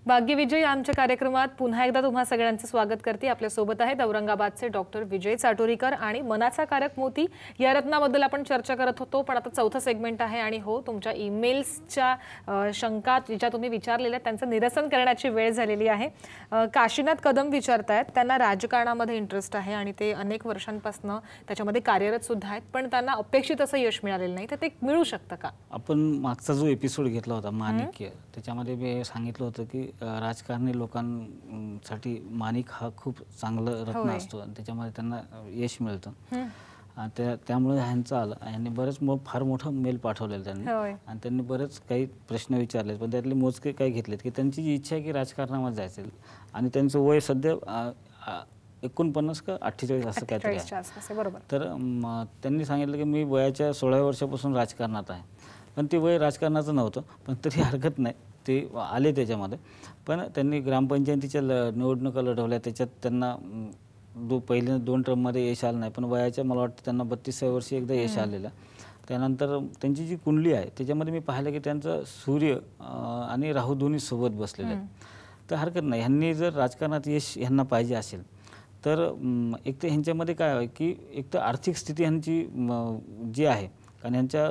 भाग्यविजय आमच्या कार्यक्रमात पुन्हा एकदा तुम्हा सगळ्यांचं स्वागत करते। आपल्या सोबत आहेत औरंगाबादचे डॉक्टर विजय चाटोरीकर आणि मनाचा कारक मोती या रत्नाबद्दल आपण चर्चा करत होतो। पण आता चौथा सेगमेंट आहे आणि हो तुमच्या ईमेल्सच्या शंका ज्या तुम्ही विचारलेल्या त्यांचं निरसन करण्याची वेळ झालेली आहे। काशीनाथ कदम विचारतायत, त्यांना राजकारणामध्ये इंटरेस्ट आहे आणि ते अनेक वर्षांपासून त्याच्यामध्ये कार्यरत सुद्धा आहेत, पण त्यांना अपेक्षित असं यश मिळालेलं नाही, तर ते मिळू शकतं का? आपण मागचा जो एपिसोड घेतला होता माणिक्य, त्याच्यामध्ये मी सांगितलं होतं की राजकारणी लोकांसाठी माणिक हा खूप चांगला रत्न असतो आणि त्याच्यामध्ये त्यांना यश मिळतं। त्यामुळे ह्यांनी बरेच फार मोठा मेल पाठवलेला त्यांनी आणि त्यांनी बरेच काही प्रश्न विचारले, पण त्यातले मोजके काही घेतलेत की त्यांची जी इच्छा आहे की राजकारणामध्ये जायचं आणि त्यांचं वय सध्या 49 का 48 असं काहीतरी आहे। तर त्यांनी सांगितलं की मी वयाच्या 16 वर्षापासून राजकारणात आहे, पण ते वय राजकारणाचं नव्हतं, पण तरी हरकत नाही, ते आले त्याच्यामध्ये। पण त्यांनी ग्रामपंचायतीच्या निवडणुका लढवल्या, त्याच्यात त्यांना पहिले 2 टर्ममध्ये यश आलं नाही, पण वयाच्या मला वाटतं त्यांना 32व्या वर्षी एकदा यश आलेलं। त्यानंतर त्यांची जी कुंडली आहे त्याच्यामध्ये मी पाहिलं की त्यांचं सूर्य आणि राहू दोन्ही सोबत बसलेले आहेत। तर हरकत नाही, ह्यांनी जर राजकारणात यश ह्यांना पाहिजे असेल तर एक तर ह्यांच्यामध्ये काय आहे की एक तर आर्थिक स्थिती ह्यांची जी आहे, कारण ह्यांच्या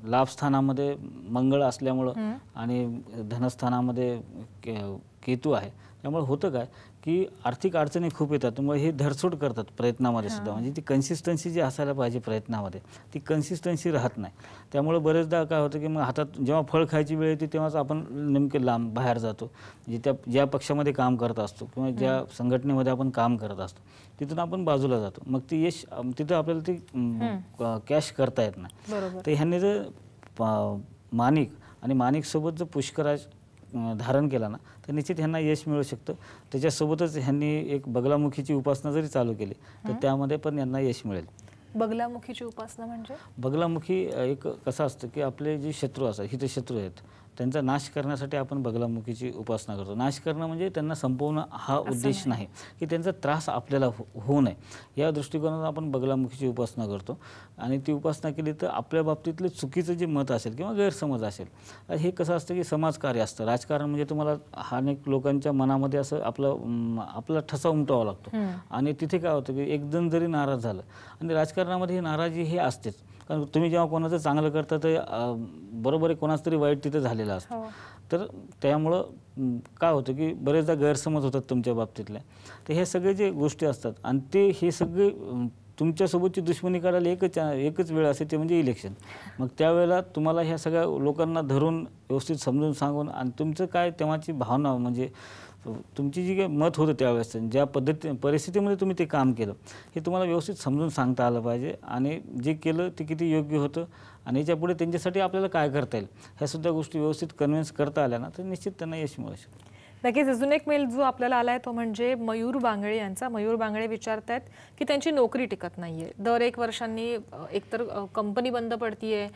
लाभस्थानामध्ये मंगळ असल्यामुळं आणि धनस्थानामध्ये केतू आहे, त्यामुळे होतं काय की आर्थिक अडचणी खूप येतात, त्यामुळे हे धरसोड करतात प्रयत्नामध्ये सुद्धा, म्हणजे ती कन्सिस्टन्सी जी असायला पाहिजे प्रयत्नामध्ये ती कन्सिस्टन्सी राहत नाही। त्यामुळे बरेचदा काय होतं की मग हातात जेव्हा फळ खायची वेळ येते तेव्हाच आपण नेमके लांब बाहेर जातो, म्हणजे ज्या पक्षामध्ये काम करत असतो किंवा ज्या संघटनेमध्ये आपण काम करत असतो तिथून आपण बाजूला जातो, मग ती यश तिथं आपल्याला ती कॅश करता येत नाही। तर ह्यांनी जर माणिक आणि माणिकसोबत जर पुष्कराज धारण केला ना तर निश्चित ह्यांना यश मिळू शकतं। त्याच्यासोबतच ह्यांनी एक बगलामुखीची उपासना जरी चालू केली तर त्यामध्ये पण यांना यश मिळेल। बगलामुखीची उपासना म्हणजे? बगलामुखी एक कसं असतं की आपले जे शत्रू असतात, हितशत्रू आहेत, त्यांचा नाश करण्यासाठी आपण बगलामुखीची उपासना करतो। नाश करणं म्हणजे त्यांना संपवणं हा उद्देश नाही, की त्यांचा त्रास आपल्याला होऊ नये या दृष्टिकोनातून आपण बगलामुखीची उपासना करतो। आणि ती उपासना केली तर आपल्या बाबतीतले चुकीचं जे मत असेल किंवा गैरसमज असेल, हे कसं असतं की समाजकार्य असतं, राजकारण म्हणजे तुम्हाला अनेक लोकांच्या मनामध्ये असं आपला ठसा उमटवावा लागतो आणि तिथे काय होतं की एकदम जरी नाराज झालं, आणि राजकारणामध्ये ही नाराजी हे असतेच, कारण तुम्ही जेव्हा कोणाचं चांगलं करता तर बरोबर आहे कोणाचं तरी वाईट तिथे झालेलं असतं। तर त्यामुळं काय होतं की बरेचदा गैरसमज होतात तुमच्या बाबतीतल्या, तर हे सगळे जे गोष्टी असतात आणि हे सगळे तुमच्यासोबतची दुश्मनी काढायला एकच वेळ असते, ते म्हणजे इलेक्शन। मग त्यावेळेला तुम्हाला ह्या सगळ्या लोकांना धरून व्यवस्थित समजून सांगून आणि तुमचं काय तेव्हाची भावना म्हणजे तुमची जी काही मत होतं त्यावेळेस, ज्या परिस्थितीमध्ये तुम्ही ते काम केलं हे तुम्हाला व्यवस्थित समजून सांगता आलं पाहिजे, आणि जे केलं ते किती योग्य होतं आणि याच्यापुढे त्यांच्यासाठी आपल्याला काय करता येईल ह्या सुद्धा गोष्टी व्यवस्थित कन्व्हिन्स करता आल्या ना तर निश्चित त्यांना यश मिळू शकतं। नक्कीच। अजून एक मेल जो आपल्याला आलाय तो म्हणजे मयूर बांगळे यांचा। मयूर बांगळे विचारतायत की त्यांची नोकरी टिकत नाहीये, दर 1 वर्षांनी एकतर कंपनी बंद पडतीये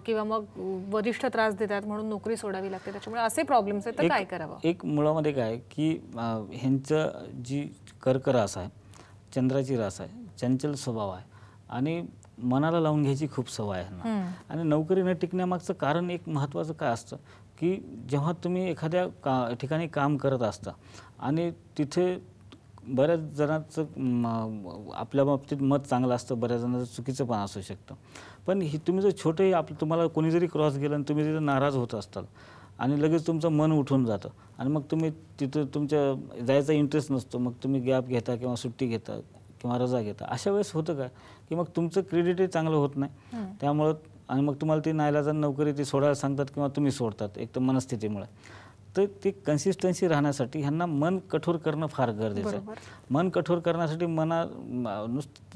किंवा मग वरिष्ठ त्रास देतात म्हणून नोकरी सोडावी लागते, त्याच्यामुळे असे प्रॉब्लेम्स आहेत, तर काय करावं? एक मुळामध्ये काय की ह्यांचं जी कर्क रास आहे, चंद्राची रास आहे, चंचल स्वभाव आहे आणि मनाला लावून घ्यायची खूप सवय आहे ह्यांना, आणि नोकरी न टिकण्यामागचं कारण एक महत्त्वाचं काय असतं की जेव्हा तुम्ही एखाद्या ठिकाणी काम करत असता आणि तिथे बऱ्याच जणांचं आपल्या बाबतीत मत चांगलं असतं, बऱ्याच जणांचं चुकीचं पण असू शकतं, पण तुम्ही जर छोटे तुम्हाला कोणी जरी क्रॉस गेलं आणि तुम्ही तिथे नाराज होत असताल आणि लगेच तुमचं मन उठून जातं आणि मग तुम्ही तिथं तुमच्या जायचा इंटरेस्ट नसतो, मग तुम्ही गॅप घेता किंवा सुट्टी घेता किंवा रजा घेता, अशा वेळेस होतं काय की मग तुमचं क्रेडिटही चांगलं होत नाही, त्यामुळं आणि मग तुम्हाला ती नाईलाजाने नोकरी ती सोडायला सांगतात किंवा तुम्ही सोडतात एक तर मनस्थितीमुळे। तर ती कन्सिस्टन्सी राहण्यासाठी ह्यांना मन कठोर करणं फार गरजेचं आहे। मन कठोर करण्यासाठी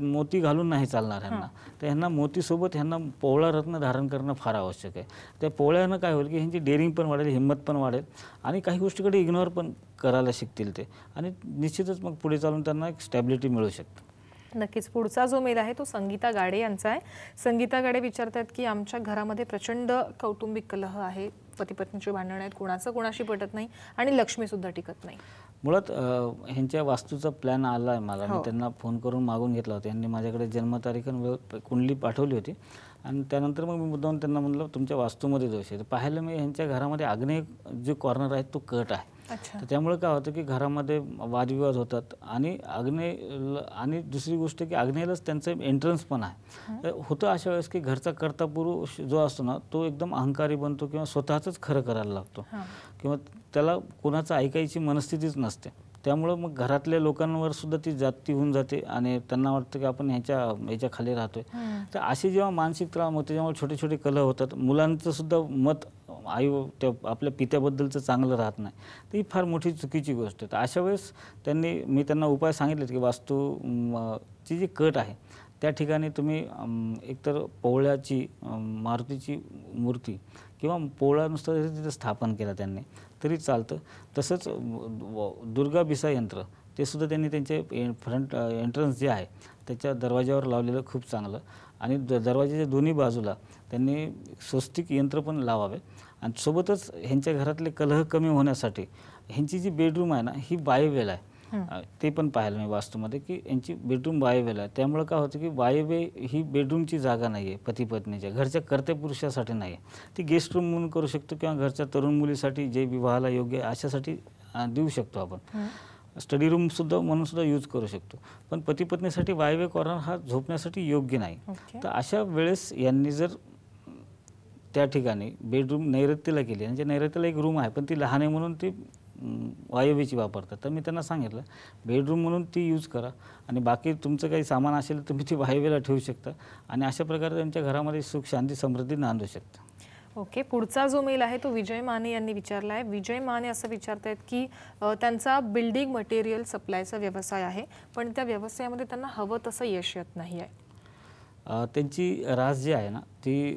मोती घालून नाही चालणार ह्यांना, तर ह्यांना मोतीसोबत ह्यांना पोवळा रत्न धारण करणं फार आवश्यक आहे। त्या पोवळ्यानं काय होईल की ह्यांची डेअरिंग पण वाढेल, हिंमत पण वाढेल आणि काही गोष्टीकडे इग्नोर पण करायला शिकतील ते, आणि निश्चितच मग पुढे चालून त्यांना एक स्टॅबिलिटी मिळू शकते। नक्कीच। पुढचा जो मेल आहे तो संगीता गाडे यांचा आहे। संगीता गाडे विचारतात की आमच्या घरामध्ये प्रचंड कौटुंबिक कलह आहे, पती पत्नीची भांडणं आहेत, कोणाचं कोणाशी पटत नाही आणि लक्ष्मी सुद्धा टिकत नाही। मुळात ह्यांच्या वास्तूचा प्लॅन आला आहे मला, मी त्यांना फोन करून मागून घेतला होता, यांनी माझ्याकडे जन्मतारीख आणि कुंडली पाठवली होती आणि त्यानंतर मग मी मुद्दाम त्यांना म्हटलं तुमच्या वास्तूमध्ये दोष आहे। पाहिलं मी ह्यांच्या घरामध्ये आग्नेय जो कॉर्नर आहे तो कट आहे, अच्छा. तर त्यामुळे काय होतं की घरामध्ये वादविवाद होतात आणि आणि दुसरी गोष्ट की आग्नेयलाच त्यांचं एंट्रन्स पण आहे. तर होतं अशा वेळेस की घरचा कर्ता पुरुष जो असतो ना तो एकदम अहंकारी बनतो किंवा स्वतःच खरं करायला लागतो किंवा त्याला कोणाचं ऐकायची मनस्थितीच नसते. त्यामुळं मग घरातल्या लोकांवर सुद्धा ती जाती होऊन जाते आणि त्यांना वाटतं की आपण ह्याच्या खाली राहतोय. तर असे जेव्हा मानसिक त्रास होते त्यामुळे छोटे छोटे कलह होतात. मुलांचं सुद्धा मत त्या आपल्या पित्याबद्दलचं चांगलं राहत नाही. तर ही फार मोठी चुकीची गोष्ट आहे. तर अशा वेळेस मी त्यांना उपाय सांगितलेत की वास्तूची जी कट आहे त्या ठिकाणी तुम्ही एकतर पोवळ्याची मारुतीची मूर्ती किंवा पोवळा नुसतं तिथं स्थापन केला त्यांनी तरी चालतं. तसंच दुर्गा बिसा यंत्र ते सुद्धा त्यांनी त्यांचे फ्रंट एंट्रन्स जे आहे त्याच्या दरवाजावर लावलेलं खूप चांगलं आणि दरवाजाच्या दोन्ही बाजूला त्यांनी स्वस्तिक यंत्र पण लावावे आणि सोबतच ह्यांच्या घरातले कलह कमी होण्यासाठी ह्यांची जी बेडरूम आहे ना ही वायव्येला आहे. ते पण पाहिलं मी वास्तूमध्ये की यांची बेडरूम वायव्येला आहे. त्यामुळे काय होतं की वायव्य ही बेडरूमची जागा नाही आहे पती पत्नीच्या, घरच्या कर्त्या पुरुषासाठी नाही आहे. ती गेस्ट रूम म्हणून करू शकतो किंवा घरच्या तरुण मुलीसाठी जे विवाहाला योग्य आहे अशासाठी देऊ शकतो आपण. स्टडी रूम सुद्धा म्हणून सुद्धा यूज करू शकतो. पण पती पत्नीसाठी वायव्य कॉर्नर हा झोपण्यासाठी योग्य नाही. तर अशा वेळेस यांनी जर त्या ठिकाणी बेडरूम नैऋत्येला केली, म्हणजे नैऋत्येला एक रूम आहे पण ती लहान आहे म्हणून ती वायव्येची वापरतात. तर मी त्यांना सांगितलं बेडरूम म्हणून ती यूज करा आणि बाकी तुमचं काही सामान असेल तर तुम्ही ती वायव्येला ठेवू शकता आणि अशा प्रकारे त्यांच्या घरामध्ये सुख शांती समृद्धी नांदू शकता. ओके. पुढचा जो मेल आहे तो विजय माने यांनी विचारला आहे. विजय माने असं विचारतायत की त्यांचा बिल्डिंग मटेरियल सप्लायचा व्यवसाय आहे पण त्या व्यवसायामध्ये त्यांना हवं तसं यश येत नाही आहे. त्यांची रास जी आहे ना ती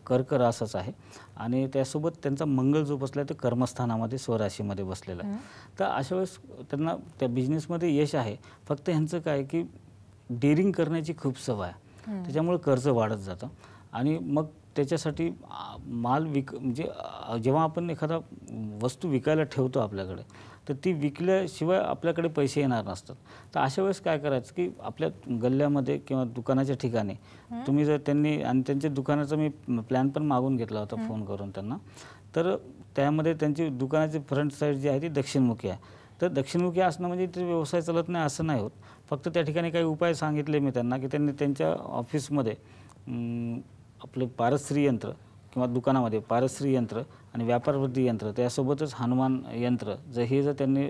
कर्क रासच आहे आणि त्यासोबत त्यांचा मंगळ जो बसला आहे तो कर्मस्थानामध्ये स्वराशीमध्ये बसलेला आहे. तर अशा वेळेस त्यांना त्या बिझनेसमध्ये यश आहे. फक्त ह्यांचं काय की डेअरिंग करण्याची खूप सवय आहे. त्याच्यामुळे कर्ज वाढत जातं आणि मग त्याच्यासाठी माल म्हणजे जेव्हा आपण एखादा वस्तू विकायला ठेवतो आपल्याकडे तर ती विकल्याशिवाय आपल्याकडे पैसे येणार नसतात. तर अशा वेळेस काय करायचं की आपल्या गल्ल्यामध्ये किंवा दुकानाच्या ठिकाणी तुम्ही जर त्यांच्या दुकानाचा मी प्लॅन पण मागून घेतला होता फोन करून त्यांना. तर त्यामध्ये त्यांची दुकानाची फ्रंट साईड जी आहे ती दक्षिणमुखी आहे. तर दक्षिणमुखी असणं म्हणजे ते व्यवसाय चालत नाही असं नाही होत. फक्त त्या ठिकाणी काही उपाय सांगितले मी त्यांना की त्यांनी त्यांच्या ऑफिसमध्ये आपलं पारसश्री यंत्र किंवा दुकानामध्ये पारसश्री यंत्र आणि व्यापारवृद्धी यंत्र त्यासोबतच हनुमान यंत्र जर त्यांनी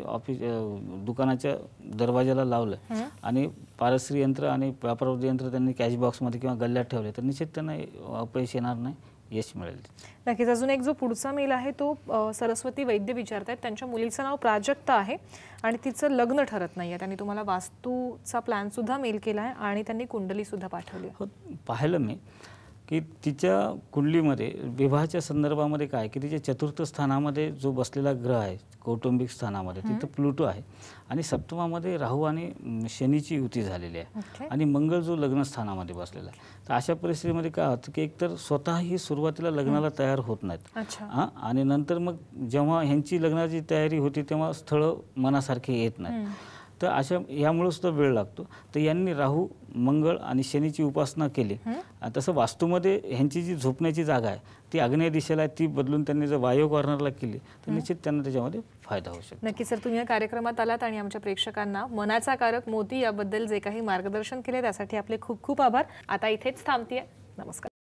दुकानाच्या दरवाजाला लावलं आणि पारसश्री यंत्र आणि व्यापारवृद्धी यंत्र त्यांनी कॅश बॉक्समध्ये किंवा गल्ल्यात ठेवले तर निश्चित त्यांना अपयश येणार नाही, यश मिळेल. नक्कीच. अजून एक जो पुढचा मेल आहे तो सरस्वती वैद्य विचारतायत. त्यांच्या मुलीचं नाव प्राजक्ता आहे आणि तिचं लग्न ठरत नाही आहे. त्यांनी तुम्हाला वास्तूचा प्लॅन सुद्धा मेल केला आहे आणि त्यांनी कुंडली सुद्धा पाठवली. हो, पाहिलं मी की तिच्या कुंडलीमध्ये विवाहाच्या संदर्भामध्ये काय की तिच्या चतुर्थ स्थानामध्ये जो बसलेला ग्रह आहे कौटुंबिक स्थानामध्ये तिथं प्लुटो आहे आणि सप्तमामध्ये राहू आणि शनीची युती झालेली आहे आणि मंगळ जो लग्न स्थानामध्ये बसलेला आहे. तर अशा परिस्थितीमध्ये काय होतं की एकतर स्वतःही सुरुवातीला लग्नाला तयार होत नाहीत आणि नंतर मग जेव्हा ह्यांची लग्नाची तयारी होती तेव्हा स्थळं मनासारखे येत नाहीत. तर यामुळे सुद्धा वेळ लागतो. तर यांनी राहू मंगळ आणि शनीची उपासना केली. तसं वास्तूमध्ये ह्यांची जी झोपण्याची जागा आहे ती आग्नेय दिशेला आहे, ती बदलून त्यांनी जर वायव्य कॉर्नरला केली तर निश्चित त्यांना त्याच्यामध्ये फायदा होऊ शकतो. नक्की सर, तुम्ही या कार्यक्रमात आलात आणि आमच्या प्रेक्षकांना मनाचा कारक मोती याबद्दल जे काही मार्गदर्शन केले त्यासाठी आपले खूप खूप आभार. आता इथेच थांबतेय. नमस्कार.